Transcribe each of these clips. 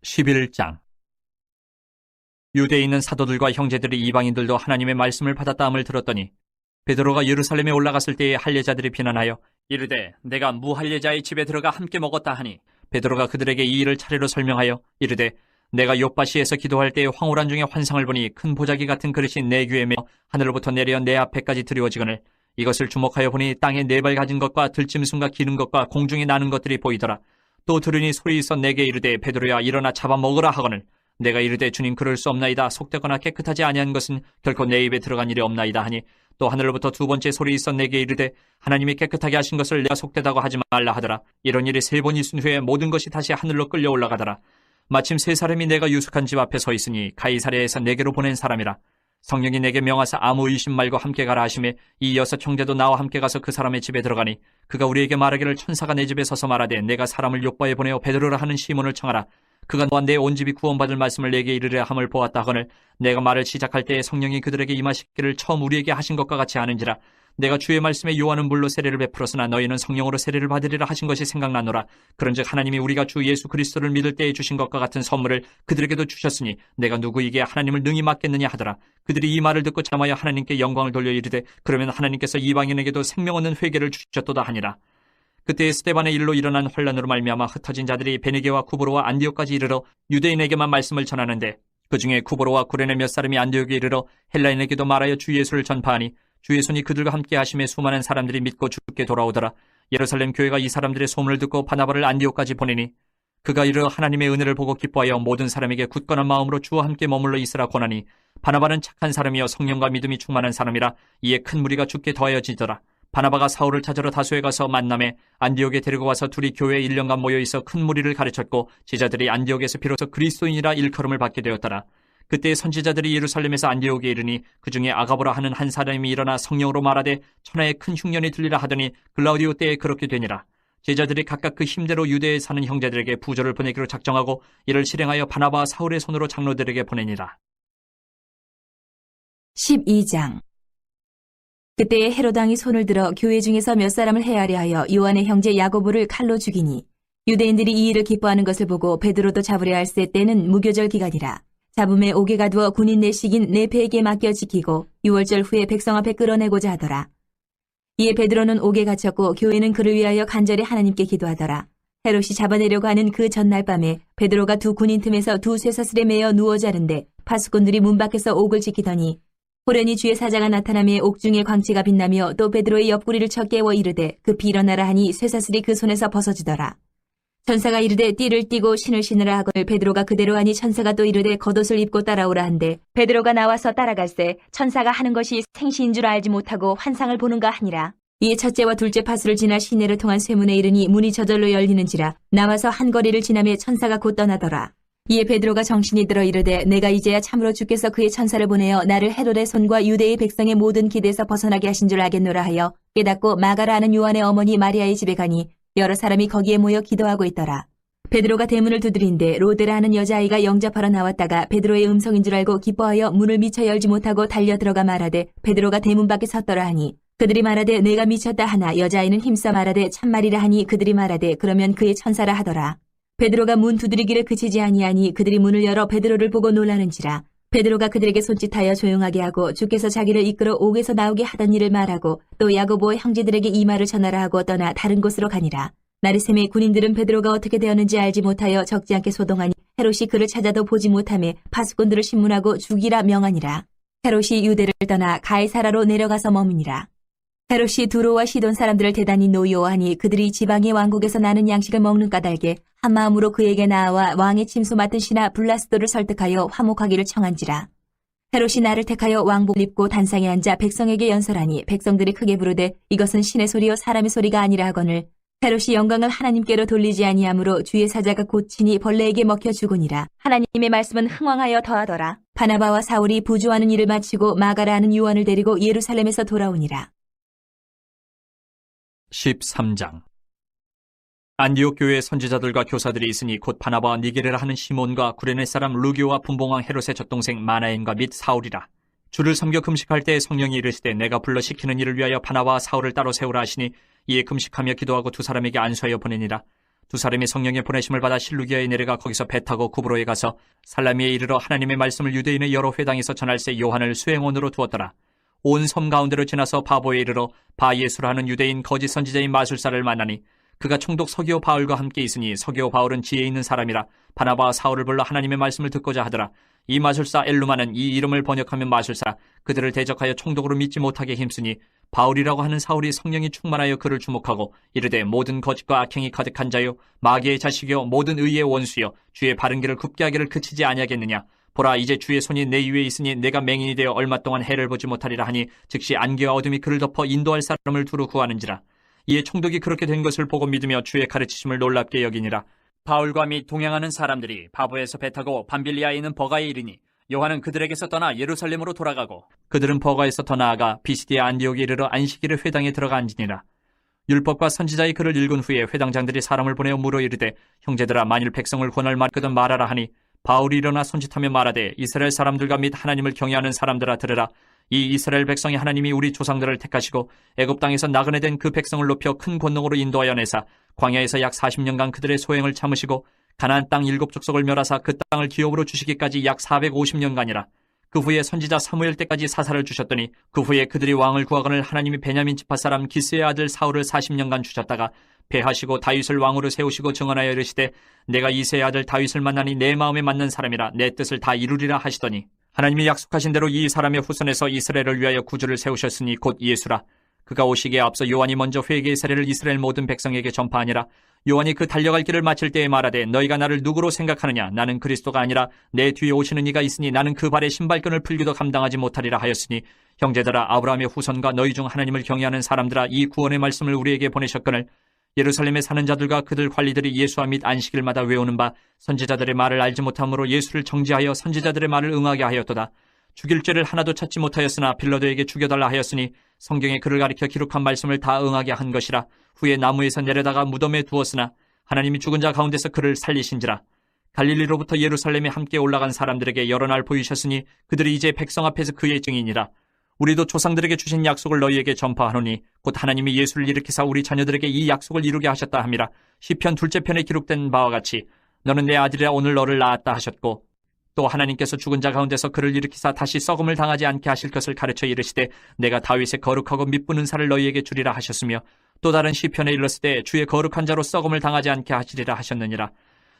11장. 유대에 있는 사도들과 형제들이 이방인들도 하나님의 말씀을 받았다함을 들었더니 베드로가 예루살렘에 올라갔을 때에 할례자들이 비난하여 이르되 내가 무할례자의 집에 들어가 함께 먹었다 하니, 베드로가 그들에게 이 일을 차례로 설명하여 이르되 내가 욥바시에서 기도할 때에 황홀한 중에 환상을 보니 큰 보자기 같은 그릇이 내 귀에 매어 하늘로부터 내려 내 앞에까지 드리워지거늘 이것을 주목하여 보니 땅에 네 발 가진 것과 들짐승과 기는 것과 공중에 나는 것들이 보이더라. 또 들으니 소리 있어 내게 이르되 베드로야 일어나 잡아먹으라 하거늘 내가 이르되 주님 그럴 수 없나이다. 속되거나 깨끗하지 아니한 것은 결코 내 입에 들어간 일이 없나이다 하니, 또 하늘로부터 두 번째 소리 있어 내게 이르되 하나님이 깨끗하게 하신 것을 내가 속되다고 하지 말라 하더라. 이런 일이 세 번 있은 후에 모든 것이 다시 하늘로 끌려 올라가더라. 마침 세 사람이 내가 유숙한 집 앞에 서 있으니 가이사랴에서 내게로 보낸 사람이라. 성령이 내게 명하사 아무 의심 말고 함께 가라 하시매 이 여섯 형제도 나와 함께 가서 그 사람의 집에 들어가니, 그가 우리에게 말하기를 천사가 내 집에 서서 말하되 내가 사람을 욥바에 보내어 베드로라 하는 시몬을 청하라. 그가 너와 내 온 집이 구원받을 말씀을 내게 이르려 함을 보았다 하거늘 내가 말을 시작할 때에 성령이 그들에게 임하시기를 처음 우리에게 하신 것과 같이 하는지라. 내가 주의 말씀에 요한은 물로 세례를 베풀었으나 너희는 성령으로 세례를 받으리라 하신 것이 생각나노라. 그런즉 하나님이 우리가 주 예수 그리스도를 믿을 때에 주신 것과 같은 선물을 그들에게도 주셨으니 내가 누구에게 하나님을 능히 맡겠느냐 하더라. 그들이 이 말을 듣고 잠하여 하나님께 영광을 돌려 이르되 그러면 하나님께서 이방인에게도 생명 없는 회개를 주셨도다 하니라. 그때 스데반의 일로 일어난 혼란으로 말미암아 흩어진 자들이 베니게와 구브로와 안디옥까지 이르러 유대인에게만 말씀을 전하는데, 그 중에 구브로와 구레네 몇 사람이 안디옥에 이르러 헬라인에게도 말하여 주 예수를 전파하니 주의 손이 그들과 함께 하심에 수많은 사람들이 믿고 주께 돌아오더라. 예루살렘 교회가 이 사람들의 소문을 듣고 바나바를 안디옥까지 보내니 그가 이르러 하나님의 은혜를 보고 기뻐하여 모든 사람에게 굳건한 마음으로 주와 함께 머물러 있으라 권하니, 바나바는 착한 사람이여 성령과 믿음이 충만한 사람이라. 이에 큰 무리가 주께 더하여지더라. 바나바가 사울을 찾으러 다소에 가서 만남에 안디옥에 데리고 와서 둘이 교회에 1년간 모여있어 큰 무리를 가르쳤고 제자들이 안디옥에서 비로소 그리스도인이라 일컬음을 받게 되었더라. 그때 선지자들이 예루살렘에서 안디옥에 이르니 그 중에 아가보라 하는 한 사람이 일어나 성령으로 말하되 천하에 큰 흉년이 들리라 하더니 글라우디오 때에 그렇게 되니라. 제자들이 각각 그 힘대로 유대에 사는 형제들에게 부조를 보내기로 작정하고 이를 실행하여 바나바와 사울의 손으로 장로들에게 보내니라. 12장. 그때에 헤롯 왕이 손을 들어 교회 중에서 몇 사람을 해하려 하여 요한의 형제 야고보를 칼로 죽이니, 유대인들이 이 일을 기뻐하는 것을 보고 베드로도 잡으려 할세. 때는 무교절 기간이라. 잡음에 옥에 가두어 군인 내식인 네페에게 맡겨 지키고 6월절 후에 백성 앞에 끌어내고자 하더라. 이에 베드로는 옥에 갇혔고 교회는 그를 위하여 간절히 하나님께 기도하더라. 헤롯이 잡아내려고 하는 그 전날 밤에 베드로가 두 군인 틈에서 두 쇠사슬에 매어 누워 자는데 파수꾼들이 문 밖에서 옥을 지키더니 호련히 주의 사자가 나타나며 옥중에 광채가 빛나며 또 베드로의 옆구리를 쳐 깨워 이르되 급히 일어나라 하니 쇠사슬이 그 손에서 벗어지더라. 천사가 이르되 띠를 띠고 신을 신으라 하거늘 베드로가 그대로 하니 천사가 또 이르되 겉옷을 입고 따라오라 한데 베드로가 나와서 따라갈새 천사가 하는 것이 생시인 줄 알지 못하고 환상을 보는가 하니라. 이에 첫째와 둘째 파수를 지나 시내를 통한 쇠문에 이르니 문이 저절로 열리는지라. 나와서 한 거리를 지나며 천사가 곧 떠나더라. 이에 베드로가 정신이 들어 이르되 내가 이제야 참으로 주께서 그의 천사를 보내어 나를 헤롯의 손과 유대의 백성의 모든 기대에서 벗어나게 하신 줄 알겠노라 하여 깨닫고 마가라 하는 요한의 어머니 마리아의 집에 가니 여러 사람이 거기에 모여 기도하고 있더라. 베드로가 대문을 두드린데 로데라 하는 여자아이가 영접하러 나왔다가 베드로의 음성인 줄 알고 기뻐하여 문을 미처 열지 못하고 달려 들어가 말하되 베드로가 대문 밖에 섰더라 하니 그들이 말하되 내가 미쳤다 하나 여자아이는 힘써 말하되 참말이라 하니 그들이 말하되 그러면 그의 천사라 하더라. 베드로가 문 두드리기를 그치지 아니하니 그들이 문을 열어 베드로를 보고 놀라는지라. 베드로가 그들에게 손짓하여 조용하게 하고 주께서 자기를 이끌어 옥에서 나오게 하던 일을 말하고 또 야고보의 형제들에게 이 말을 전하라 하고 떠나 다른 곳으로 가니라. 나르셈의 군인들은 베드로가 어떻게 되었는지 알지 못하여 적지 않게 소동하니 헤롯이 그를 찾아도 보지 못하며 파수꾼들을 신문하고 죽이라 명하니라. 헤롯이 유대를 떠나 가이사라로 내려가서 머무니라. 헤롯이 두로와 시돈 사람들을 대단히 노여워하니 그들이 지방의 왕국에서 나는 양식을 먹는 까닭에 한마음으로 그에게 나아와 왕의 침소 맡은 신하 블라스도를 설득하여 화목하기를 청한지라. 헤롯이 나를 택하여 왕복을 입고 단상에 앉아 백성에게 연설하니 백성들이 크게 부르되 이것은 신의 소리요 사람의 소리가 아니라 하거늘 헤롯이 영광을 하나님께로 돌리지 아니하므로 주의 사자가 곧 친히 벌레에게 먹혀 죽으니라. 하나님의 말씀은 흥왕하여 더하더라. 바나바와 사울이 부조하는 일을 마치고 마가라 하는 요한을 데리고 예루살렘에서 돌아오니라. 13장. 안디옥 교회에 선지자들과 교사들이 있으니 곧 바나바와 니게르라 하는 시몬과 구레네 사람 루기오와 분봉왕 헤롯의 젖동생 마나엔과 및 사울이라. 주를 섬겨 금식할 때 성령이 이르시되 내가 불러 시키는 일을 위하여 바나바와 사울을 따로 세우라 하시니 이에 금식하며 기도하고 두 사람에게 안수하여 보내니라. 두 사람이 성령의 보내심을 받아 실루기아에 내려가 거기서 배 타고 구브로에 가서 살라미에 이르러 하나님의 말씀을 유대인의 여러 회당에서 전할새 요한을 수행원으로 두었더라. 온 섬 가운데로 지나서 바보에 이르러 바예수라 하는 유대인 거짓 선지자인 마술사를 만나니 그가 총독 서기오 바울과 함께 있으니 서기오 바울은 지혜 있는 사람이라 바나바와 사울을 불러 하나님의 말씀을 듣고자 하더라. 이 마술사 엘루마는 이 이름을 번역하면 마술사, 그들을 대적하여 총독으로 믿지 못하게 힘쓰니 바울이라고 하는 사울이 성령이 충만하여 그를 주목하고 이르되 모든 거짓과 악행이 가득한 자요 마귀의 자식이요 모든 의의 원수요 주의 바른 길을 굽게 하기를 그치지 아니하겠느냐. 보라 이제 주의 손이 내 위에 있으니 내가 맹인이 되어 얼마 동안 해를 보지 못하리라 하니 즉시 안개와 어둠이 그를 덮어 인도할 사람을 두루 구하는지라. 이에 총독이 그렇게 된 것을 보고 믿으며 주의 가르치심을 놀랍게 여기니라. 바울과 및 동행하는 사람들이 바보에서 배 타고 밤빌리아에 있는 버가에 이르니 요한은 그들에게서 떠나 예루살렘으로 돌아가고 그들은 버가에서 더 나아가 비시디아 안디옥에 이르러 안식일의 회당에 들어가 앉으니라. 율법과 선지자의 글을 읽은 후에 회당장들이 사람을 보내어 물어 이르되 형제들아 만일 백성을 권할 말거든 말하라 하니 바울이 일어나 손짓하며 말하되 이스라엘 사람들과 및 하나님을 경외하는 사람들아 들으라. 이 이스라엘 백성이 하나님이 우리 조상들을 택하시고 애굽 땅에서 나그네 된 그 백성을 높여 큰 권능으로 인도하여 내사 광야에서 약 40년간 그들의 소행을 참으시고 가나안 땅 7족속을 멸하사 그 땅을 기업으로 주시기까지 약 450년간이라. 그 후에 선지자 사무엘 때까지 사사를 주셨더니 그 후에 그들이 왕을 구하거늘 하나님이 베냐민 지파 사람 기스의 아들 사울을 40년간 주셨다가 배하시고 다윗을 왕으로 세우시고 증언하여 이르시되 내가 이새의 아들 다윗을 만나니 내 마음에 맞는 사람이라 내 뜻을 다 이루리라 하시더니 하나님이 약속하신 대로 이 사람의 후손에서 이스라엘을 위하여 구주를 세우셨으니 곧 예수라. 그가 오시기에 앞서 요한이 먼저 회개의 세례를 이스라엘 모든 백성에게 전파하니라. 요한이 그 달려갈 길을 마칠 때에 말하되 너희가 나를 누구로 생각하느냐. 나는 그리스도가 아니라 내 뒤에 오시는 이가 있으니 나는 그 발에 신발끈을 풀기도 감당하지 못하리라 하였으니 형제들아 아브라함의 후손과 너희 중 하나님을 경외하는 사람들아 이 구원의 말씀을 우리에게 보내셨거늘 예루살렘에 사는 자들과 그들 관리들이 예수와 및 안식일마다 외우는 바 선지자들의 말을 알지 못함으로 예수를 정죄하여 선지자들의 말을 응하게 하였도다. 죽일 죄를 하나도 찾지 못하였으나 빌라도에게 죽여달라 하였으니 성경에 그를 가리켜 기록한 말씀을 다 응하게 한 것이라. 후에 나무에서 내려다가 무덤에 두었으나 하나님이 죽은 자 가운데서 그를 살리신지라. 갈릴리로부터 예루살렘에 함께 올라간 사람들에게 여러 날 보이셨으니 그들이 이제 백성 앞에서 그의 증인이라. 우리도 조상들에게 주신 약속을 너희에게 전파하노니 곧 하나님이 예수를 일으키사 우리 자녀들에게 이 약속을 이루게 하셨다 함이라. 시편 둘째 편에 기록된 바와 같이 너는 내 아들이라 오늘 너를 낳았다 하셨고 또 하나님께서 죽은 자 가운데서 그를 일으키사 다시 썩음을 당하지 않게 하실 것을 가르쳐 이르시되 내가 다윗의 거룩하고 mit부는 살을 너희에게 주리라 하셨으며 또 다른 시편에 일렀을 때 주의 거룩한 자로 썩음을 당하지 않게 하시리라 하셨느니라.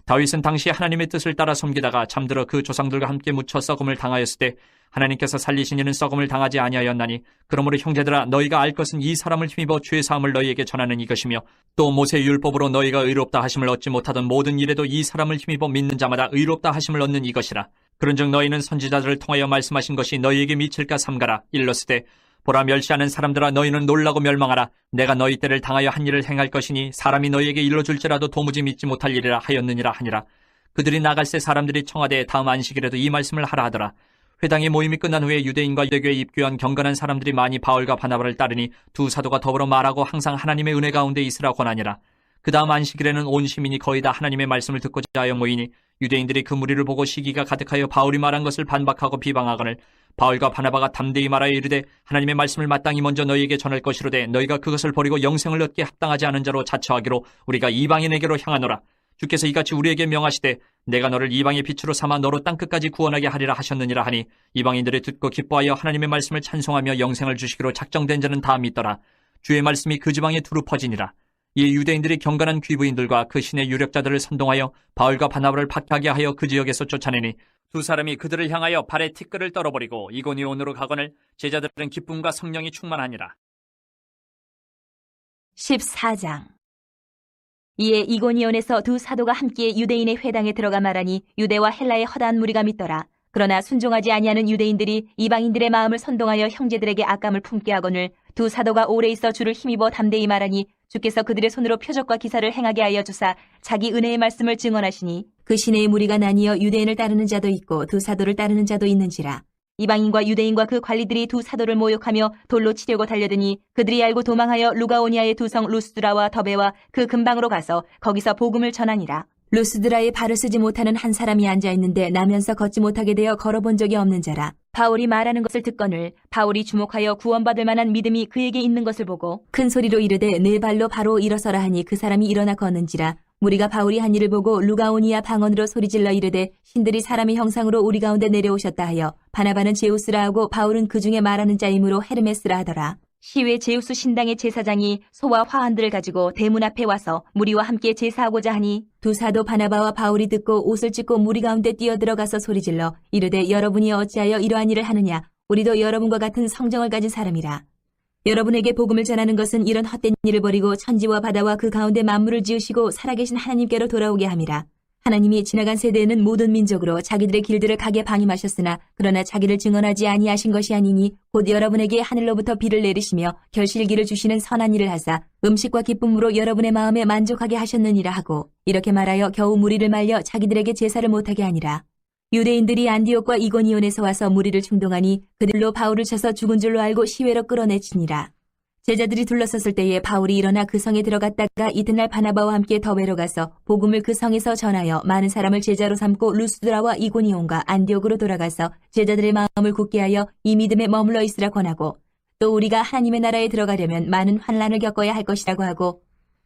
다윗은 당시 하나님의 뜻을 따라 섬기다가 잠들어 그 조상들과 함께 묻혀 썩음을 당하였을 때 하나님께서 살리신 이는 썩음을 당하지 아니하였나니 그러므로 형제들아 너희가 알 것은 이 사람을 힘입어 죄 사함을 너희에게 전하는 이것이며 또 모세의 율법으로 너희가 의롭다 하심을 얻지 못하던 모든 일에도 이 사람을 힘입어 믿는 자마다 의롭다 하심을 얻는 이것이라. 그런즉 너희는 선지자들을 통하여 말씀하신 것이 너희에게 미칠까 삼가라. 일렀으되 보라 멸시하는 사람들아 너희는 놀라고 멸망하라. 내가 너희 때를 당하여 한 일을 행할 것이니 사람이 너희에게 일러줄지라도 도무지 믿지 못할 일이라 하였느니라 하니라. 그들이 나갈새 사람들이 청하되 다음 안식일에도 이 말씀을 하라 하더라. 회당의 모임이 끝난 후에 유대인과 유대교에 입교한 경건한 사람들이 많이 바울과 바나바를 따르니 두 사도가 더불어 말하고 항상 하나님의 은혜 가운데 있으라 권하니라. 그 다음 안식일에는 온 시민이 거의 다 하나님의 말씀을 듣고자 하여 모이니 유대인들이 그 무리를 보고 시기가 가득하여 바울이 말한 것을 반박하고 비방하거늘 바울과 바나바가 담대히 말하여 이르되 하나님의 말씀을 마땅히 먼저 너희에게 전할 것이로되 너희가 그것을 버리고 영생을 얻기에 합당하지 않은 자로 자처하기로 우리가 이방인에게로 향하노라. 주께서 이같이 우리에게 명하시되 내가 너를 이방의 빛으로 삼아 너로 땅끝까지 구원하게 하리라 하셨느니라 하니 이방인들이 듣고 기뻐하여 하나님의 말씀을 찬송하며 영생을 주시기로 작정된 자는 다 믿더라. 주의 말씀이 그 지방에 두루 퍼지니라. 이 유대인들이 경건한 귀부인들과 그 신의 유력자들을 선동하여 바울과 바나바를 박해하게 하여 그 지역에서 쫓아내니 두 사람이 그들을 향하여 발에 티끌을 떨어버리고 이고니온으로 가거늘 제자들은 기쁨과 성령이 충만하니라. 14장. 이에 이고니온에서 두 사도가 함께 유대인의 회당에 들어가 말하니 유대와 헬라의 허다한 무리가 믿더라. 그러나 순종하지 아니하는 유대인들이 이방인들의 마음을 선동하여 형제들에게 악감을 품게 하거늘 두 사도가 오래 있어 주를 힘입어 담대히 말하니 주께서 그들의 손으로 표적과 기사를 행하게 하여 주사 자기 은혜의 말씀을 증언하시니 그 시내의 무리가 나뉘어 유대인을 따르는 자도 있고 두 사도를 따르는 자도 있는지라. 이방인과 유대인과 그 관리들이 두 사도를 모욕하며 돌로 치려고 달려드니 그들이 알고 도망하여 루가오니아의 두 성 루스드라와 더베와 그 근방으로 가서 거기서 복음을 전하니라. 루스드라에 발을 쓰지 못하는 한 사람이 앉아있는데 나면서 걷지 못하게 되어 걸어본 적이 없는 자라. 바울이 말하는 것을 듣거늘 바울이 주목하여 구원받을 만한 믿음이 그에게 있는 것을 보고 큰 소리로 이르되 네 발로 바로 일어서라 하니 그 사람이 일어나 걷는지라. 무리가 바울이 한 일을 보고 루가오니아 방언으로 소리질러 이르되 신들이 사람의 형상으로 우리 가운데 내려오셨다 하여 바나바는 제우스라 하고 바울은 그 중에 말하는 자이므로 헤르메스라 하더라. 시외 제우스 신당의 제사장이 소와 화환들을 가지고 대문 앞에 와서 무리와 함께 제사하고자 하니 두 사도 바나바와 바울이 듣고 옷을 찢고 무리 가운데 뛰어들어가서 소리질러 이르되 여러분이 어찌하여 이러한 일을 하느냐. 우리도 여러분과 같은 성정을 가진 사람이라. 여러분에게 복음을 전하는 것은 이런 헛된 일을 버리고 천지와 바다와 그 가운데 만물을 지으시고 살아계신 하나님께로 돌아오게 함이라. 하나님이 지나간 세대에는 모든 민족으로 자기들의 길들을 가게 방임하셨으나 그러나 자기를 증언하지 아니하신 것이 아니니 곧 여러분에게 하늘로부터 비를 내리시며 결실기를 주시는 선한 일을 하사 음식과 기쁨으로 여러분의 마음에 만족하게 하셨느니라 하고 이렇게 말하여 겨우 무리를 말려 자기들에게 제사를 못하게 하니라. 유대인들이 안디옥과 이고니온에서 와서 무리를 충동하니 그들로 바울을 쳐서 죽은 줄로 알고 시외로 끌어내치니라. 제자들이 둘러섰을 때에 바울이 일어나 그 성에 들어갔다가 이튿날 바나바와 함께 더베로 가서 복음을 그 성에서 전하여 많은 사람을 제자로 삼고 루스드라와 이고니온과 안디옥으로 돌아가서 제자들의 마음을 굳게 하여 이 믿음에 머물러 있으라 권하고 또 우리가 하나님의 나라에 들어가려면 많은 환난을 겪어야 할 것이라고 하고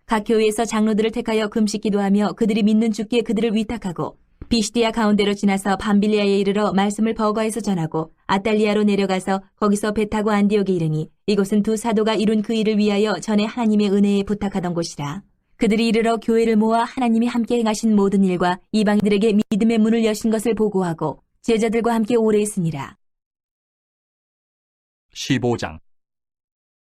각 교회에서 장로들을 택하여 금식 기도하며 그들이 믿는 주께 그들을 위탁하고 비시디아 가운데로 지나서 밤빌리아에 이르러 말씀을 버가에서 전하고 아달리아로 내려가서 거기서 배 타고 안디옥에 이르니 이곳은 두 사도가 이룬 그 일을 위하여 전에 하나님의 은혜에 부탁하던 곳이라. 그들이 이르러 교회를 모아 하나님이 함께 행하신 모든 일과 이방인들에게 믿음의 문을 여신 것을 보고하고 제자들과 함께 오래 있으니라. 15장.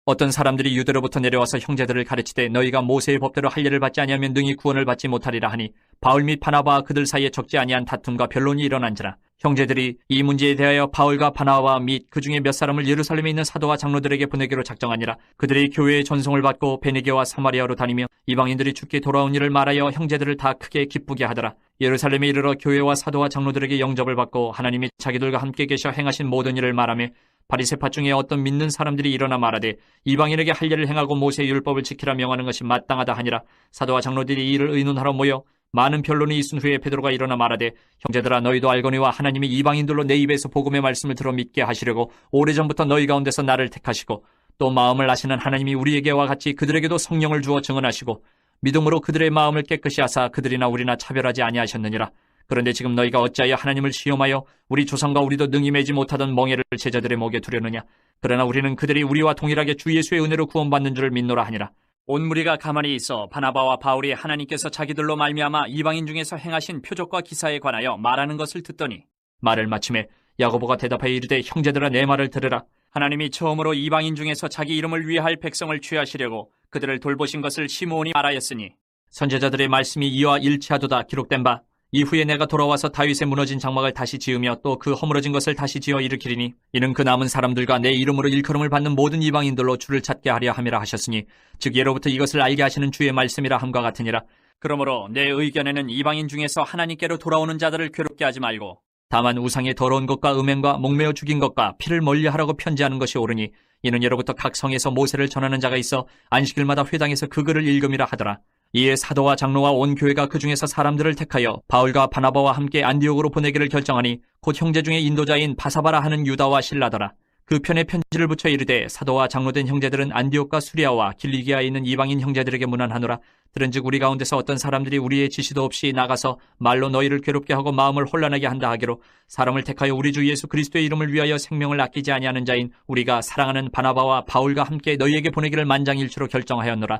어떤 사람들이 유대로부터 내려와서 형제들을 가르치되 너희가 모세의 법대로 할례를 받지 아니하면 능히 구원을 받지 못하리라 하니 바울 및 바나바와 그들 사이에 적지 아니한 다툼과 변론이 일어난지라. 형제들이 이 문제에 대하여 바울과 바나바 및 그 중에 몇 사람을 예루살렘에 있는 사도와 장로들에게 보내기로 작정하니라. 그들이 교회의 전송을 받고 베니게와 사마리아로 다니며 이방인들이 주께 돌아온 일을 말하여 형제들을 다 크게 기쁘게 하더라. 예루살렘에 이르러 교회와 사도와 장로들에게 영접을 받고 하나님이 자기들과 함께 계셔 행하신 모든 일을 말하며 바리새파 중에 어떤 믿는 사람들이 일어나 말하되 이방인에게 할례를 행하고 모세의 율법을 지키라 명하는 것이 마땅하다 하니라. 사도와 장로들이 이 일을 의논하러 모여 많은 변론이 있은 후에 베드로가 일어나 말하되 형제들아 너희도 알거니와 하나님이 이방인들로 내 입에서 복음의 말씀을 들어 믿게 하시려고 오래전부터 너희 가운데서 나를 택하시고 또 마음을 아시는 하나님이 우리에게와 같이 그들에게도 성령을 주어 증언하시고 믿음으로 그들의 마음을 깨끗이 하사 그들이나 우리나 차별하지 아니하셨느니라. 그런데 지금 너희가 어찌하여 하나님을 시험하여 우리 조상과 우리도 능히 매지 못하던 멍에를 제자들의 목에 두려느냐. 그러나 우리는 그들이 우리와 동일하게 주 예수의 은혜로 구원받는 줄을 믿노라 하니라. 온 무리가 가만히 있어 바나바와 바울이 하나님께서 자기들로 말미암아 이방인 중에서 행하신 표적과 기사에 관하여 말하는 것을 듣더니 말을 마침에 야고보가 대답하여 이르되 형제들아 내 말을 들으라. 하나님이 처음으로 이방인 중에서 자기 이름을 위할 백성을 취하시려고 그들을 돌보신 것을 시므온이 말하였으니 선지자들의 말씀이 이와 일치하도다 기록된 바 이후에 내가 돌아와서 다윗의 무너진 장막을 다시 지으며 또 그 허물어진 것을 다시 지어 일으키리니 이는 그 남은 사람들과 내 이름으로 일컬음을 받는 모든 이방인들로 주를 찾게 하려 함이라 하셨으니 즉 예로부터 이것을 알게 하시는 주의 말씀이라 함과 같으니라. 그러므로 내 의견에는 이방인 중에서 하나님께로 돌아오는 자들을 괴롭게 하지 말고 다만 우상의 더러운 것과 음행과 목매어 죽인 것과 피를 멀리하라고 편지하는 것이 옳으니 이는 예로부터 각 성에서 모세를 전하는 자가 있어 안식일마다 회당에서 그 글을 읽음이라 하더라. 이에 사도와 장로와 온 교회가 그 중에서 사람들을 택하여 바울과 바나바와 함께 안디옥으로 보내기를 결정하니 곧 형제 중에 인도자인 바사바라 하는 유다와 실라더라. 그 편에 편지를 붙여 이르되 사도와 장로된 형제들은 안디옥과 수리아와 길리기아에 있는 이방인 형제들에게 문안하노라. 들은즉 우리 가운데서 어떤 사람들이 우리의 지시도 없이 나가서 말로 너희를 괴롭게 하고 마음을 혼란하게 한다 하기로 사람을 택하여 우리 주 예수 그리스도의 이름을 위하여 생명을 아끼지 아니하는 자인 우리가 사랑하는 바나바와 바울과 함께 너희에게 보내기를 만장일치로 결정하였노라.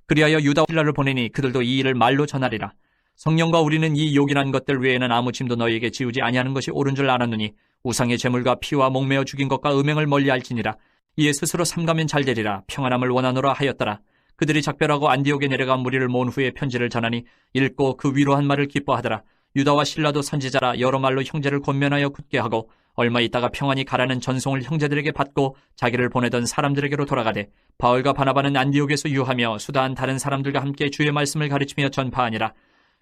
그리하여 유다와 실라를 보내니 그들도 이 일을 말로 전하리라. 성령과 우리는 이 요긴한 것들 외에는 아무 짐도 너희에게 지우지 아니하는 것이 옳은 줄 알았느니 우상의 제물과 피와 목매어 죽인 것과 음행을 멀리할지니라. 이에 스스로 삼가면 잘되리라. 평안함을 원하노라 하였더라. 그들이 작별하고 안디옥에 내려가 무리를 모은 후에 편지를 전하니 읽고 그 위로한 말을 기뻐하더라. 유다와 실라도 선지자라 여러 말로 형제를 권면하여 굳게 하고 얼마 있다가 평안히 가라는 전송을 형제들에게 받고 자기를 보내던 사람들에게로 돌아가되 바울과 바나바는 안디옥에서 유하며 수다한 다른 사람들과 함께 주의 말씀을 가르치며 전파하니라.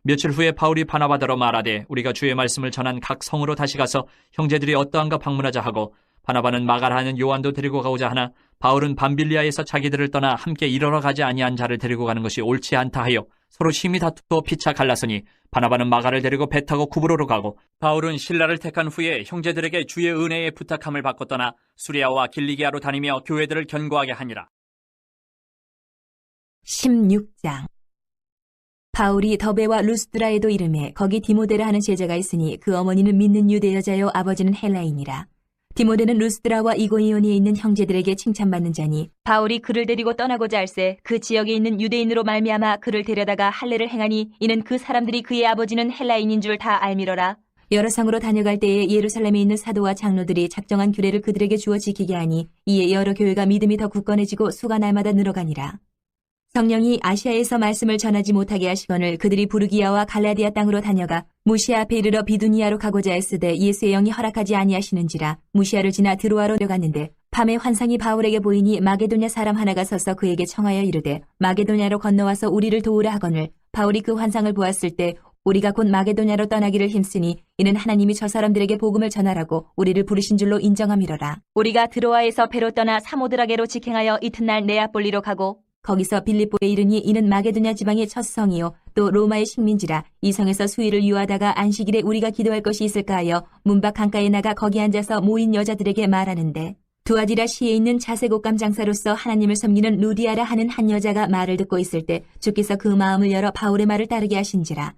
며칠 후에 바울이 바나바더러 말하되 우리가 주의 말씀을 전한 각 성으로 다시 가서 형제들이 어떠한가 방문하자 하고 바나바는 마가라 하는 요한도 데리고 가고자 하나 바울은 밤빌리아에서 자기들을 떠나 함께 일하러 가지 아니한 자를 데리고 가는 것이 옳지 않다 하여 서로 심히 다투어 피차 갈라서니 바나바는 마가를 데리고 배 타고 구브로로 가고 바울은 실라를 택한 후에 형제들에게 주의 은혜에 부탁함을 받고 떠나 수리아와 길리기아로 다니며 교회들을 견고하게 하니라. 16장 바울이 더베와 루스드라에도 이름해 거기 디모데라 하는 제자가 있으니 그 어머니는 믿는 유대 여자요 아버지는 헬라인이라. 디모데는 루스드라와 이고니온에 있는 형제들에게 칭찬받는 자니 바울이 그를 데리고 떠나고자 할세 그 지역에 있는 유대인으로 말미암아 그를 데려다가 할례를 행하니 이는 그 사람들이 그의 아버지는 헬라인인 줄 다 알미러라. 여러 성으로 다녀갈 때에 예루살렘에 있는 사도와 장로들이 작정한 규례를 그들에게 주어 지키게 하니 이에 여러 교회가 믿음이 더 굳건해지고 수가 날마다 늘어가니라. 성령이 아시아에서 말씀을 전하지 못하게 하시거늘 그들이 부르기아와 갈라디아 땅으로 다녀가 무시아 앞에 이르러 비두니아로 가고자 했으되 예수의 영이 허락하지 아니하시는지라. 무시아를 지나 드로아로 내려갔는데 밤에 환상이 바울에게 보이니 마게도냐 사람 하나가 서서 그에게 청하여 이르되 마게도냐로 건너와서 우리를 도우라 하거늘 바울이 그 환상을 보았을 때 우리가 곧 마게도냐로 떠나기를 힘쓰니 이는 하나님이 저 사람들에게 복음을 전하라고 우리를 부르신 줄로 인정함이로라. 우리가 드로아에서 배로 떠나 사모드라게로 직행하여 이튿날 네아폴리로 가고 거기서 빌립보에 이르니 이는 마게도냐 지방의 첫 성이요 또 로마의 식민지라. 이 성에서 수일을 유하다가 안식일에 우리가 기도할 것이 있을까 하여 문밖 강가에 나가 거기 앉아서 모인 여자들에게 말하는데 두아디라 시에 있는 자색옷감 장사로서 하나님을 섬기는 루디아라 하는 한 여자가 말을 듣고 있을 때 주께서 그 마음을 열어 바울의 말을 따르게 하신지라.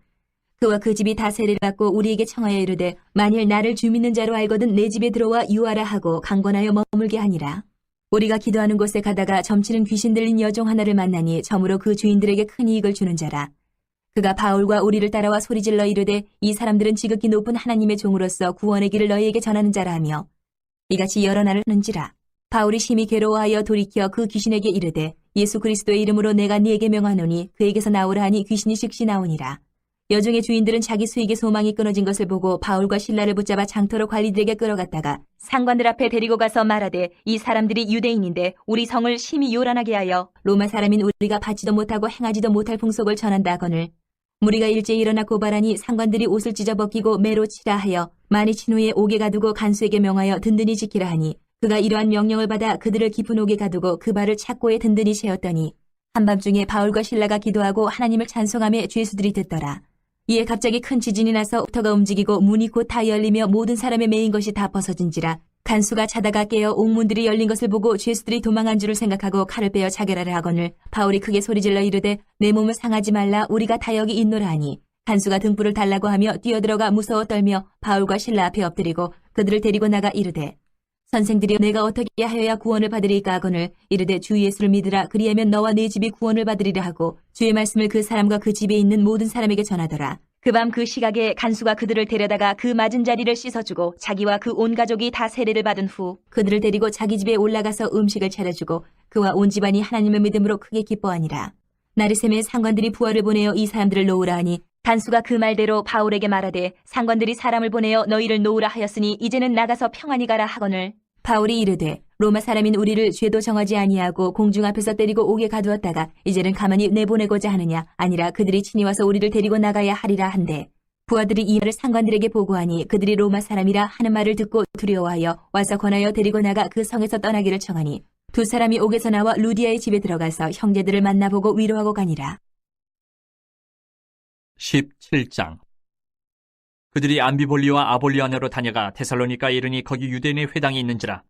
그와 그 집이 다 세례를 받고 우리에게 청하여 이르되 만일 나를 주 믿는 자로 알거든 내 집에 들어와 유하라 하고 강권하여 머물게 하니라. 우리가 기도하는 곳에 가다가 점치는 귀신 들린 여종 하나를 만나니 점으로 그 주인들에게 큰 이익을 주는 자라. 그가 바울과 우리를 따라와 소리질러 이르되 이 사람들은 지극히 높은 하나님의 종으로서 구원의 길을 너희에게 전하는 자라 하며 이같이 여러 날을 하는지라. 바울이 심히 괴로워하여 돌이켜 그 귀신에게 이르되 예수 그리스도의 이름으로 내가 네게 명하노니 그에게서 나오라 하니 귀신이 즉시 나오니라. 여종의 주인들은 자기 수익의 소망이 끊어진 것을 보고 바울과 실라를 붙잡아 장터로 관리들에게 끌어갔다가 상관들 앞에 데리고 가서 말하되 이 사람들이 유대인인데 우리 성을 심히 요란하게 하여 로마 사람인 우리가 받지도 못하고 행하지도 못할 풍속을 전한다 하거늘 무리가 일제히 일어나 고발하니 상관들이 옷을 찢어 벗기고 매로 치라 하여 많이 친 후에 옥에 가두고 간수에게 명하여 든든히 지키라 하니 그가 이러한 명령을 받아 그들을 깊은 옥에 가두고 그 발을 착고에 든든히 채웠더니 한밤중에 바울과 실라가 기도하고 하나님을 찬송하며 죄수들이 듣더라. 이에 갑자기 큰 지진이 나서 터가 움직이고 문이 곧 다 열리며 모든 사람의 메인 것이 다 벗어진지라. 간수가 자다가 깨어 옥문들이 열린 것을 보고 죄수들이 도망한 줄을 생각하고 칼을 빼어 자결하려 하거늘 바울이 크게 소리질러 이르되 내 몸을 상하지 말라 우리가 다 여기 있노라 하니 간수가 등불을 달라고 하며 뛰어들어가 무서워 떨며 바울과 실라 앞에 엎드리고 그들을 데리고 나가 이르되 선생들이 내가 어떻게 하여야 구원을 받으리까 하거늘 이르되 주 예수를 믿으라 그리하면 너와 네 집이 구원을 받으리라 하고 주의 말씀을 그 사람과 그 집에 있는 모든 사람에게 전하더라. 그 밤 그 시각에 간수가 그들을 데려다가 그 맞은 자리를 씻어주고 자기와 그 온 가족이 다 세례를 받은 후 그들을 데리고 자기 집에 올라가서 음식을 차려주고 그와 온 집안이 하나님의 믿음으로 크게 기뻐하니라. 나르셈의 상관들이 부하를 보내어 이 사람들을 놓으라 하니 간수가 그 말대로 바울에게 말하되 상관들이 사람을 보내어 너희를 놓으라 하였으니 이제는 나가서 평안히 가라 하거늘 바울이 이르되 로마 사람인 우리를 죄도 정하지 아니하고 공중 앞에서 때리고 옥에 가두었다가 이제는 가만히 내보내고자 하느냐 아니라 그들이 친히 와서 우리를 데리고 나가야 하리라 한데 부하들이 이 말을 상관들에게 보고하니 그들이 로마 사람이라 하는 말을 듣고 두려워하여 와서 권하여 데리고 나가 그 성에서 떠나기를 청하니 두 사람이 옥에서 나와 루디아의 집에 들어가서 형제들을 만나보고 위로하고 가니라. 17장. 그들이 암비볼리와 아볼리아노로 다녀가 데살로니가에 이르니 거기 유대인의 회당이 있는지라.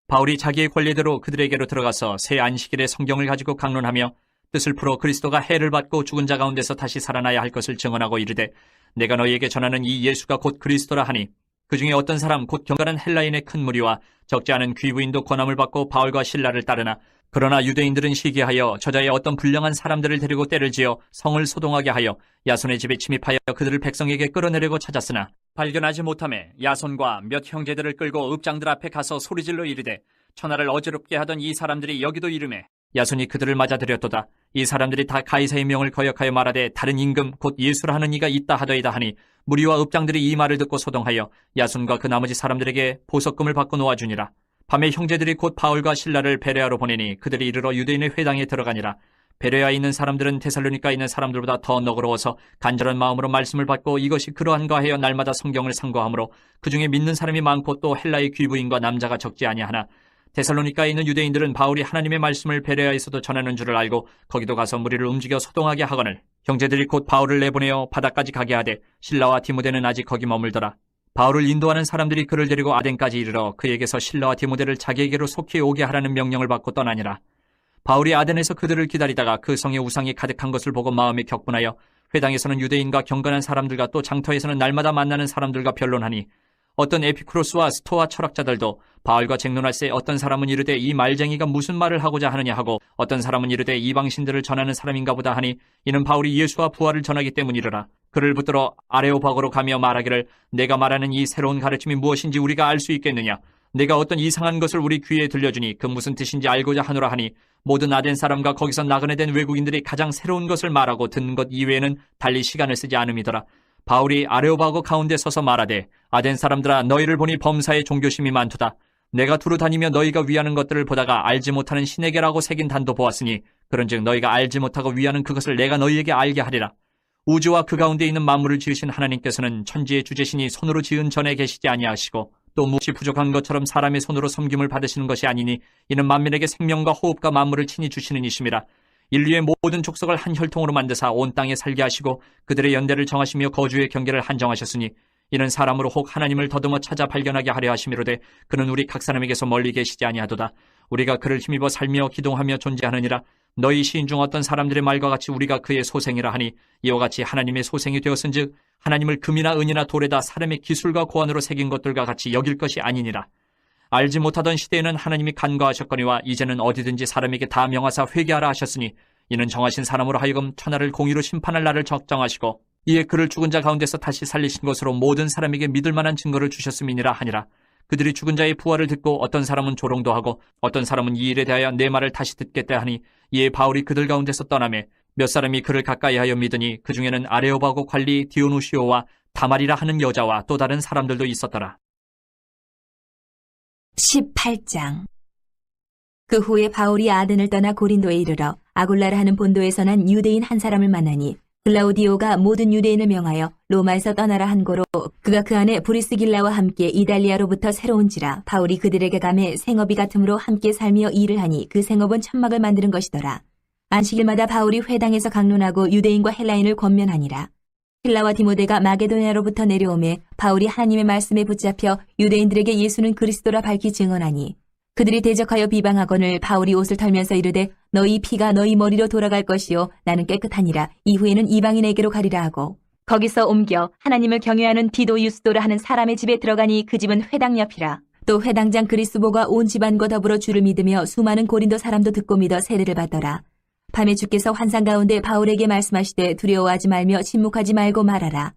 바울이 자기의 권리대로 그들에게로 들어가서 새 안식일에 성경을 가지고 강론하며 뜻을 풀어 그리스도가 해를 받고 죽은 자 가운데서 다시 살아나야 할 것을 증언하고 이르되 내가 너희에게 전하는 이 예수가 곧 그리스도라 하니 그 중에 어떤 사람 곧 경건한 헬라인의 큰 무리와 적지 않은 귀부인도 권함을 받고 바울과 실라를 따르나 그러나 유대인들은 시기하여 저자의 어떤 불량한 사람들을 데리고 때를 지어 성을 소동하게 하여 야손의 집에 침입하여 그들을 백성에게 끌어내려고 찾았으나 발견하지 못하매 야손과 몇 형제들을 끌고 읍장들 앞에 가서 소리질러 이르되 천하를 어지럽게 하던 이 사람들이 여기도 이르매 야손이 그들을 맞아들였도다. 이 사람들이 다 가이사의 명을 거역하여 말하되 다른 임금 곧 예수라 하는 이가 있다 하더이다 하니 무리와 읍장들이 이 말을 듣고 소동하여 야손과 그 나머지 사람들에게 보석금을 받고 놓아주니라. 밤에 형제들이 곧 바울과 실라를 베레아로 보내니 그들이 이르러 유대인의 회당에 들어가니라. 베레아에 있는 사람들은 데살로니가에 있는 사람들보다 더 너그러워서 간절한 마음으로 말씀을 받고 이것이 그러한가 하여 날마다 성경을 상고하므로 그중에 믿는 사람이 많고 또 헬라의 귀부인과 남자가 적지 아니하나 데살로니가에 있는 유대인들은 바울이 하나님의 말씀을 베레아에서도 전하는 줄을 알고 거기도 가서 무리를 움직여 소동하게 하거늘 형제들이 곧 바울을 내보내어 바다까지 가게 하되 실라와 디모데는 아직 거기 머물더라. 바울을 인도하는 사람들이 그를 데리고 아덴까지 이르러 그에게서 실라와 디모데를 자기에게로 속히 오게 하라는 명령을 받고 떠나니라. 바울이 아덴에서 그들을 기다리다가 그 성에 우상이 가득한 것을 보고 마음이 격분하여 회당에서는 유대인과 경건한 사람들과 또 장터에서는 날마다 만나는 사람들과 변론하니 어떤 에피쿠로스와 스토아 철학자들도 바울과 쟁론할새 어떤 사람은 이르되 이 말쟁이가 무슨 말을 하고자 하느냐 하고 어떤 사람은 이르되 이방신들을 전하는 사람인가 보다 하니 이는 바울이 예수와 부활을 전하기 때문이르라. 그를 붙들어 아레오바고로 가며 말하기를 내가 말하는 이 새로운 가르침이 무엇인지 우리가 알 수 있겠느냐. 내가 어떤 이상한 것을 우리 귀에 들려주니 그 무슨 뜻인지 알고자 하노라 하니 모든 아덴 사람과 거기서 나그네 된 외국인들이 가장 새로운 것을 말하고 듣는 것 이외에는 달리 시간을 쓰지 않음이더라. 바울이 아레오바고 가운데 서서 말하되 아덴 사람들아 너희를 보니 범사에 종교심이 많도다. 내가 두루 다니며 너희가 위하는 것들을 보다가 알지 못하는 신에게라고 새긴 단도 보았으니 그런즉 너희가 알지 못하고 위하는 그것을 내가 너희에게 알게 하리라. 우주와 그 가운데 있는 만물을 지으신 하나님께서는 천지의 주제신이 손으로 지은 전에 계시지 아니하시고 또 무엇이 부족한 것처럼 사람의 손으로 섬김을 받으시는 것이 아니니 이는 만민에게 생명과 호흡과 만물을 친히 주시는 이심이라. 인류의 모든 족속을 한 혈통으로 만드사 온 땅에 살게 하시고 그들의 연대를 정하시며 거주의 경계를 한정하셨으니 이는 사람으로 혹 하나님을 더듬어 찾아 발견하게 하려 하심이로되 그는 우리 각 사람에게서 멀리 계시지 아니하도다. 우리가 그를 힘입어 살며 기동하며 존재하느니라. 너희 시인 중 어떤 사람들의 말과 같이 우리가 그의 소생이라 하니 이와 같이 하나님의 소생이 되었은즉 하나님을 금이나 은이나 돌에다 사람의 기술과 고안으로 새긴 것들과 같이 여길 것이 아니니라. 알지 못하던 시대에는 하나님이 간과하셨거니와 이제는 어디든지 사람에게 다 명하사 회개하라 하셨으니 이는 정하신 사람으로 하여금 천하를 공의로 심판할 날을 적정하시고 이에 그를 죽은 자 가운데서 다시 살리신 것으로 모든 사람에게 믿을 만한 증거를 주셨음이니라 하니라. 그들이 죽은 자의 부활을 듣고 어떤 사람은 조롱도 하고 어떤 사람은 이 일에 대하여 내 말을 다시 듣겠다 하니 이에 바울이 그들 가운데서 떠나매 몇 사람이 그를 가까이하여 믿으니 그 중에는 아레오바고 관리 디오누시오와 다말이라 하는 여자와 또 다른 사람들도 있었더라. 18장. 그 후에 바울이 아덴을 떠나 고린도에 이르러 아굴라라 하는 본도에서 난 유대인 한 사람을 만나니 글라우디오가 모든 유대인을 명하여 로마에서 떠나라 한 고로 그가 그 안에 브리스길라와 함께 이달리아로부터 새로운지라. 바울이 그들에게 가매 생업이 같음으로 함께 살며 일을 하니 그 생업은 천막을 만드는 것이더라. 안식일마다 바울이 회당에서 강론하고 유대인과 헬라인을 권면하니라. 힐라와 디모데가 마게도냐로부터 내려오매 바울이 하나님의 말씀에 붙잡혀 유대인들에게 예수는 그리스도라 밝히 증언하니 그들이 대적하여 비방하거늘 바울이 옷을 털면서 이르되 너희 피가 너희 머리로 돌아갈 것이요 나는 깨끗하니라. 이후에는 이방인에게로 가리라 하고 거기서 옮겨 하나님을 경외하는 디도 유스도라 하는 사람의 집에 들어가니 그 집은 회당 옆이라. 또 회당장 그리스보가 온 집안과 더불어 주를 믿으며 수많은 고린도 사람도 듣고 믿어 세례를 받더라. 밤에 주께서 환상 가운데 바울에게 말씀하시되 두려워하지 말며 침묵하지 말고 말하라.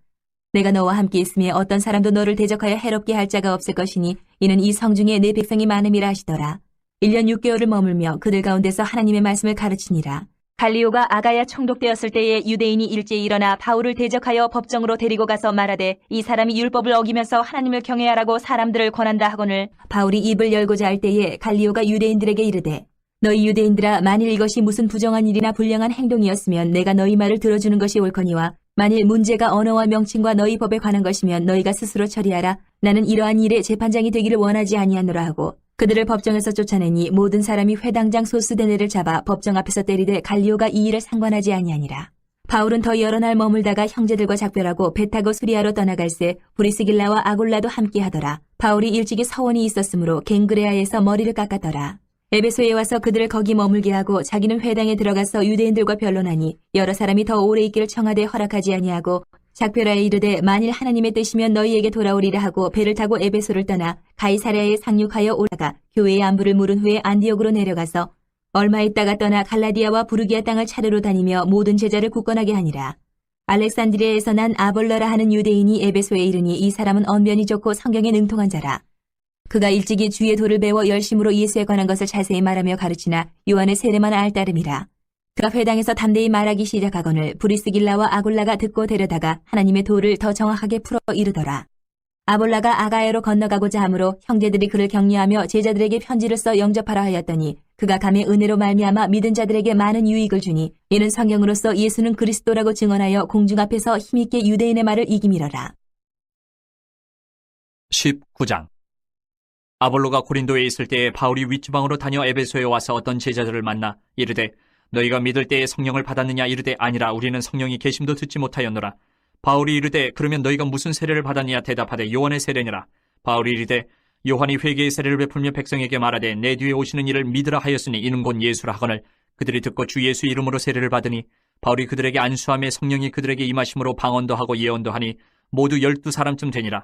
내가 너와 함께 있으며 어떤 사람도 너를 대적하여 해롭게 할 자가 없을 것이니 이는 이 성중에 내 백성이 많음이라 하시더라. 1년 6개월을 머물며 그들 가운데서 하나님의 말씀을 가르치니라. 갈리오가 아가야 총독되었을 때에 유대인이 일제히 일어나 바울을 대적하여 법정으로 데리고 가서 말하되 이 사람이 율법을 어기면서 하나님을 경외하라고 사람들을 권한다 하거늘 바울이 입을 열고자 할 때에 갈리오가 유대인들에게 이르되 너희 유대인들아 만일 이것이 무슨 부정한 일이나 불량한 행동이었으면 내가 너희 말을 들어주는 것이 옳거니와 만일 문제가 언어와 명칭과 너희 법에 관한 것이면 너희가 스스로 처리하라. 나는 이러한 일의 재판장이 되기를 원하지 아니하노라 하고 그들을 법정에서 쫓아내니 모든 사람이 회당장 소스데네를 잡아 법정 앞에서 때리되 갈리오가 이 일을 상관하지 아니하니라. 바울은 더 여러 날 머물다가 형제들과 작별하고 배 타고 수리아로 떠나갈새 브리스길라와 아굴라도 함께하더라. 바울이 일찍이 서원이 있었으므로 갱그레아에서 머리를 깎았더라. 에베소에 와서 그들을 거기 머물게 하고 자기는 회당에 들어가서 유대인들과 변론하니 여러 사람이 더 오래 있기를 청하되 허락하지 아니하고 작별하에 이르되 만일 하나님의 뜻이면 너희에게 돌아오리라 하고 배를 타고 에베소를 떠나 가이사랴에 상륙하여 올라가 교회의 안부를 물은 후에 안디옥으로 내려가서 얼마 있다가 떠나 갈라디아와 부르기아 땅을 차례로 다니며 모든 제자를 굳건하게 하니라. 알렉산드리아에서 난 아볼라라 하는 유대인이 에베소에 이르니 이 사람은 언변이 좋고 성경에 능통한 자라. 그가 일찍이 주의 도를 배워 열심으로 예수에 관한 것을 자세히 말하며 가르치나 요한의 세례만 알 따름이라. 그가 회당에서 담대히 말하기 시작하거늘 브리스길라와 아굴라가 듣고 데려다가 하나님의 도를 더 정확하게 풀어 이르더라. 아볼라가 아가야로 건너가고자 하므로 형제들이 그를 격려하며 제자들에게 편지를 써 영접하라 하였더니 그가 감히 은혜로 말미암아 믿은 자들에게 많은 유익을 주니 이는 성경으로서 예수는 그리스도라고 증언하여 공중 앞에서 힘있게 유대인의 말을 이기밀어라. 19장. 아볼로가 고린도에 있을 때에 바울이 윗지방으로 다녀 에베소에 와서 어떤 제자들을 만나 이르되 너희가 믿을 때에 성령을 받았느냐 이르되 아니라 우리는 성령이 계심도 듣지 못하였노라. 바울이 이르되 그러면 너희가 무슨 세례를 받았느냐 대답하되 요한의 세례니라. 바울이 이르되 요한이 회개의 세례를 베풀며 백성에게 말하되 내 뒤에 오시는 이를 믿으라 하였으니 이는 곧 예수라 하거늘 그들이 듣고 주 예수 이름으로 세례를 받으니 바울이 그들에게 안수함에 성령이 그들에게 임하심으로 방언도 하고 예언도 하니 모두 12사람쯤 되니라.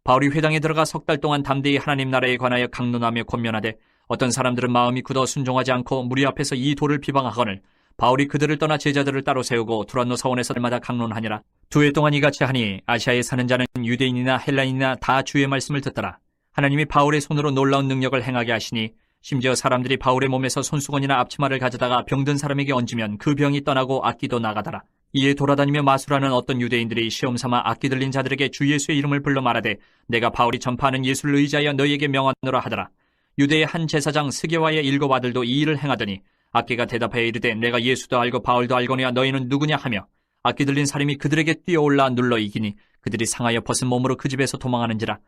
바울이 회당에 들어가 3달 동안 담대히 하나님 나라에 관하여 강론하며 권면하되 어떤 사람들은 마음이 굳어 순종하지 않고 무리 앞에서 이 돌을 비방하거늘 바울이 그들을 떠나 제자들을 따로 세우고 두란노 사원에서 날마다 강론하니라. 2해 동안 이같이 하니 아시아에 사는 자는 유대인이나 헬라인이나 다 주의 말씀을 듣더라. 하나님이 바울의 손으로 놀라운 능력을 행하게 하시니 심지어 사람들이 바울의 몸에서 손수건이나 앞치마를 가져다가 병든 사람에게 얹으면 그 병이 떠나고 악기도 나가더라. 이에 돌아다니며 마술하는 어떤 유대인들이 시험삼아 악기 들린 자들에게 주 예수의 이름을 불러 말하되 내가 바울이 전파하는 예수를 의지하여 너희에게 명하노라 하더라. 유대의 한 제사장 스게와의 7 아들도 이 일을 행하더니 악기가 대답하여 이르되 내가 예수도 알고 바울도 알거니와 너희는 누구냐 하며 악기 들린 사람이 그들에게 뛰어올라 눌러 이기니 그들이 상하여 벗은 몸으로 그 집에서 도망하는지라.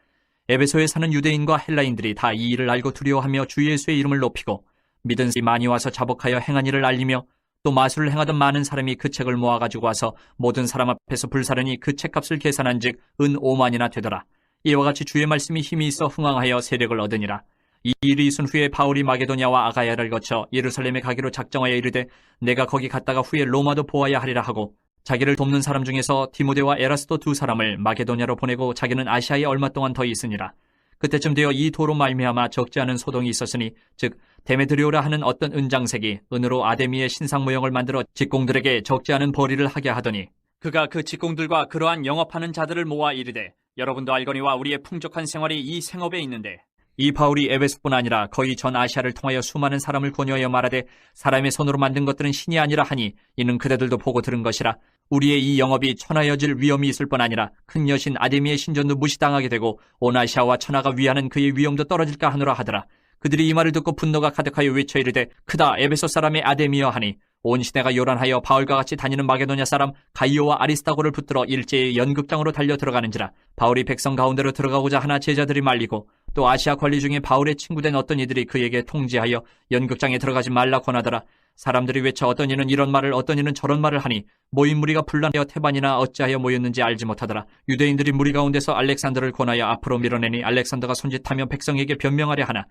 에베소에 사는 유대인과 헬라인들이 다 이 일을 알고 두려워하며 주 예수의 이름을 높이고 믿은 사람이 많이 와서 자복하여 행한 일을 알리며 또 마술을 행하던 많은 사람이 그 책을 모아가지고 와서 모든 사람 앞에서 불사르니 그 책값을 계산한 즉 은 5만이나 되더라. 이와 같이 주의 말씀이 힘이 있어 흥왕하여 세력을 얻으니라. 이 일이 있은 후에 바울이 마게도냐와 아가야를 거쳐 예루살렘에 가기로 작정하여 이르되 내가 거기 갔다가 후에 로마도 보아야 하리라 하고 자기를 돕는 사람 중에서 디모데와 에라스도 2사람을 마게도냐로 보내고 자기는 아시아에 얼마 동안 더 있으니라. 그때쯤 되어 이 도로 말미암아 적지 않은 소동이 있었으니 즉 데메드리오라 하는 어떤 은장색이 은으로 아데미의 신상 모형을 만들어 직공들에게 적지 않은 벌이를 하게 하더니 그가 그 직공들과 그러한 영업하는 자들을 모아 이르되 여러분도 알거니와 우리의 풍족한 생활이 이 생업에 있는데 이 바울이 에베소뿐 아니라 거의 전 아시아를 통하여 수많은 사람을 권유하여 말하되 사람의 손으로 만든 것들은 신이 아니라 하니 이는 그대들도 보고 들은 것이라. 우리의 이 영업이 천하여질 위험이 있을 뿐 아니라 큰 여신 아데미의 신전도 무시당하게 되고 온 아시아와 천하가 위하는 그의 위엄도 떨어질까 하노라 하더라. 그들이 이 말을 듣고 분노가 가득하여 외쳐 이르되 크다 에베소 사람의 아데미여 하니 온 시내가 요란하여 바울과 같이 다니는 마게도냐 사람 가이오와 아리스타고를 붙들어 일제히 연극장으로 달려 들어가는지라. 바울이 백성 가운데로 들어가고자 하나 제자들이 말리고 또 아시아 관리 중에 바울의 친구된 어떤 이들이 그에게 통지하여 연극장에 들어가지 말라 권하더라. 사람들이 외쳐 어떤 이는 이런 말을 어떤 이는 저런 말을 하니 모인 무리가 분란하여 태반이나 어찌하여 모였는지 알지 못하더라. 유대인들이 무리 가운데서 알렉산더를 권하여 앞으로 밀어내니 알렉산더가 손짓하며 백성에게 변명하려 하나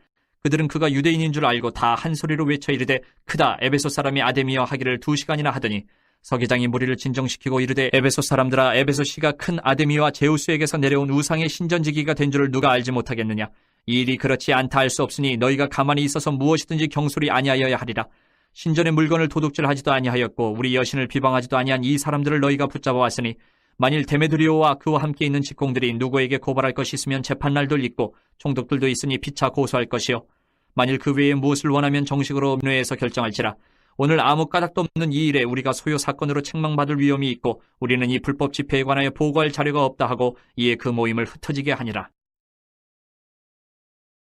그들은 그가 유대인인 줄 알고 다 한 소리로 외쳐 이르되 크다 에베소 사람이 아데미여 하기를 2시간이나 하더니 서기장이 무리를 진정시키고 이르되 에베소 사람들아 에베소시가 큰 아데미와 제우스에게서 내려온 우상의 신전지기가 된 줄을 누가 알지 못하겠느냐. 이 일이 그렇지 않다 할 수 없으니 너희가 가만히 있어서 무엇이든지 경솔히 아니하여야 하리라. 신전의 물건을 도둑질하지도 아니하였고 우리 여신을 비방하지도 아니한 이 사람들을 너희가 붙잡아 왔으니 만일 데메드리오와 그와 함께 있는 직공들이 누구에게 고발할 것이 있으면 재판날도 있고 총독들도 있으니 피차 고소할 것이요 만일 그 외에 무엇을 원하면 정식으로 민회에서 결정할지라. 오늘 아무 까닭도 없는 이 일에 우리가 소요 사건으로 책망받을 위험이 있고 우리는 이 불법 집회에 관하여 보고할 자료가 없다 하고 이에 그 모임을 흩어지게 하니라.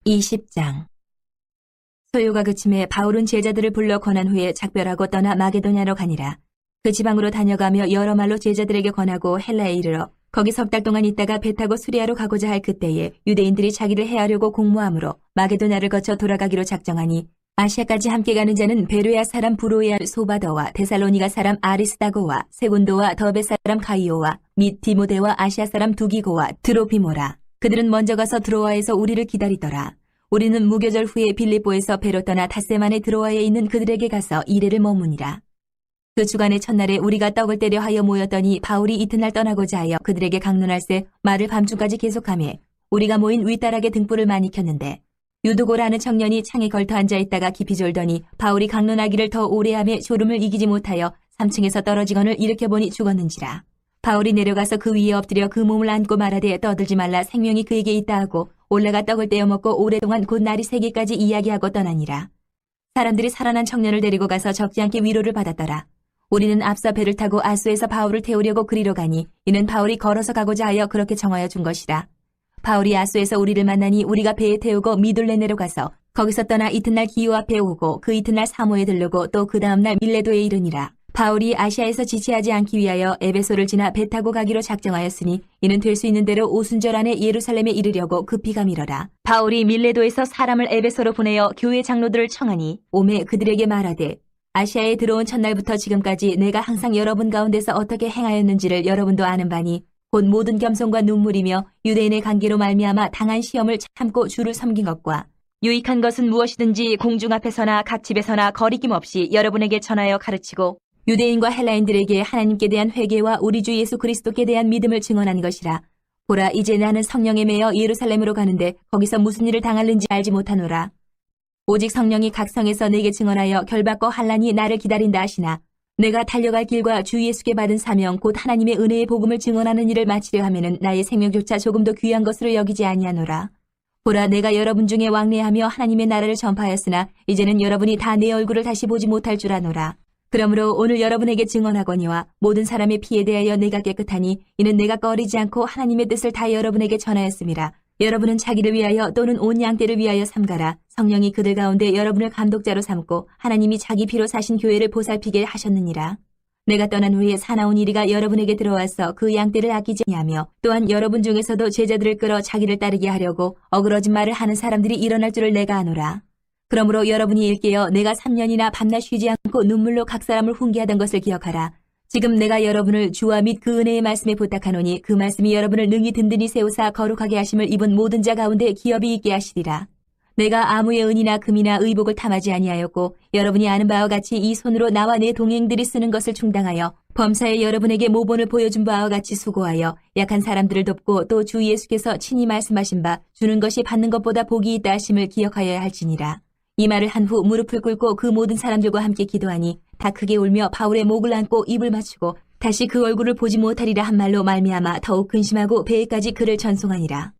20장 소요가 그침에 바울은 제자들을 불러 권한 후에 작별하고 떠나 마게도냐로 가니라. 그 지방으로 다녀가며 여러 말로 제자들에게 권하고 헬라에 이르러 거기 3달 동안 있다가 배 타고 수리아로 가고자 할 그때에 유대인들이 자기를 해하려고 공모함으로 마게도냐를 거쳐 돌아가기로 작정하니 아시아까지 함께 가는 자는 베르야 사람 브로야 소바더와 데살로니가 사람 아리스다고와 세군도와 더베 사람 가이오와 및 디모데와 아시아 사람 두기고와 드로피모라. 그들은 먼저 가서 드로아에서 우리를 기다리더라. 우리는 무교절 후에 빌립보에서 배로 떠나 닷새만에 드로아에 있는 그들에게 가서 이레를 머무니라. 그 주간의 첫날에 우리가 떡을 때려 하여 모였더니 바울이 이튿날 떠나고자 하여 그들에게 강론할새 말을 밤중까지 계속하며 우리가 모인 윗다락에 등불을 많이 켰는데 유두고라는 청년이 창에 걸터 앉아있다가 깊이 졸더니 바울이 강론하기를 더 오래하며 졸음을 이기지 못하여 3층에서 떨어지거늘 일으켜보니 죽었는지라. 바울이 내려가서 그 위에 엎드려 그 몸을 안고 말하되 떠들지 말라 생명이 그에게 있다 하고 올라가 떡을 떼어 먹고 오랫동안 곧 날이 새기까지 이야기하고 떠나니라. 사람들이 살아난 청년을 데리고 가서 적지 않게 위로를 받았더라. 우리는 앞서 배를 타고 아소에서 바울을 태우려고 그리로 가니 이는 바울이 걸어서 가고자 하여 그렇게 정하여 준 것이라. 바울이 아소에서 우리를 만나니 우리가 배에 태우고 미둘레네로 가서 거기서 떠나 이튿날 기호 앞에 오고 그 이튿날 사모에 들르고 또 그 다음날 밀레도에 이르니라. 바울이 아시아에서 지체하지 않기 위하여 에베소를 지나 배 타고 가기로 작정하였으니 이는 될 수 있는 대로 오순절 안에 예루살렘에 이르려고 급히 가미러라. 바울이 밀레도에서 사람을 에베소로 보내어 교회 장로들을 청하니 오매 그들에게 말하되 아시아에 들어온 첫날부터 지금까지 내가 항상 여러분 가운데서 어떻게 행하였는지를 여러분도 아는 바니 곧 모든 겸손과 눈물이며 유대인의 관계로 말미암아 당한 시험을 참고 주를 섬긴 것과 유익한 것은 무엇이든지 공중 앞에서나 각 집에서나 거리낌 없이 여러분에게 전하여 가르치고 유대인과 헬라인들에게 하나님께 대한 회개와 우리 주 예수 그리스도께 대한 믿음을 증언한 것이라. 보라, 이제 나는 성령에 매여 예루살렘으로 가는데 거기서 무슨 일을 당할는지 알지 못하노라. 오직 성령이 각 성에서 내게 증언하여 결박과 환난이 나를 기다린다 하시나 내가 달려갈 길과 주 예수께 받은 사명 곧 하나님의 은혜의 복음을 증언하는 일을 마치려 하면은 나의 생명조차 조금도 귀한 것으로 여기지 아니하노라. 보라, 내가 여러분 중에 왕래하며 하나님의 나라를 전파하였으나 이제는 여러분이 다 내 얼굴을 다시 보지 못할 줄 아노라. 그러므로 오늘 여러분에게 증언하거니와 모든 사람의 피에 대하여 내가 깨끗하니 이는 내가 꺼리지 않고 하나님의 뜻을 다 여러분에게 전하였음이라. 여러분은 자기를 위하여 또는 온 양떼를 위하여 삼가라. 성령이 그들 가운데 여러분을 감독자로 삼고 하나님이 자기 피로 사신 교회를 보살피게 하셨느니라. 내가 떠난 후에 사나운 이리가 여러분에게 들어와서 그 양떼를 아끼지 아니하며 또한 여러분 중에서도 제자들을 끌어 자기를 따르게 하려고 어그러진 말을 하는 사람들이 일어날 줄을 내가 아노라. 그러므로 여러분이 일깨어 내가 3년이나 밤낮 쉬지 않고 눈물로 각 사람을 훈계하던 것을 기억하라. 지금 내가 여러분을 주와 및 그 은혜의 말씀에 부탁하노니 그 말씀이 여러분을 능히 든든히 세우사 거룩하게 하심을 입은 모든 자 가운데 기업이 있게 하시리라. 내가 아무의 은이나 금이나 의복을 탐하지 아니하였고 여러분이 아는 바와 같이 이 손으로 나와 내 동행들이 쓰는 것을 충당하여 범사에 여러분에게 모본을 보여준 바와 같이 수고하여 약한 사람들을 돕고 또 주 예수께서 친히 말씀하신 바 주는 것이 받는 것보다 복이 있다 하심을 기억하여야 할지니라. 이 말을 한 후 무릎을 꿇고 그 모든 사람들과 함께 기도하니 다 크게 울며 바울의 목을 안고 입을 맞추고 다시 그 얼굴을 보지 못하리라 한 말로 말미암아 더욱 근심하고 배에까지 그를 전송하니라.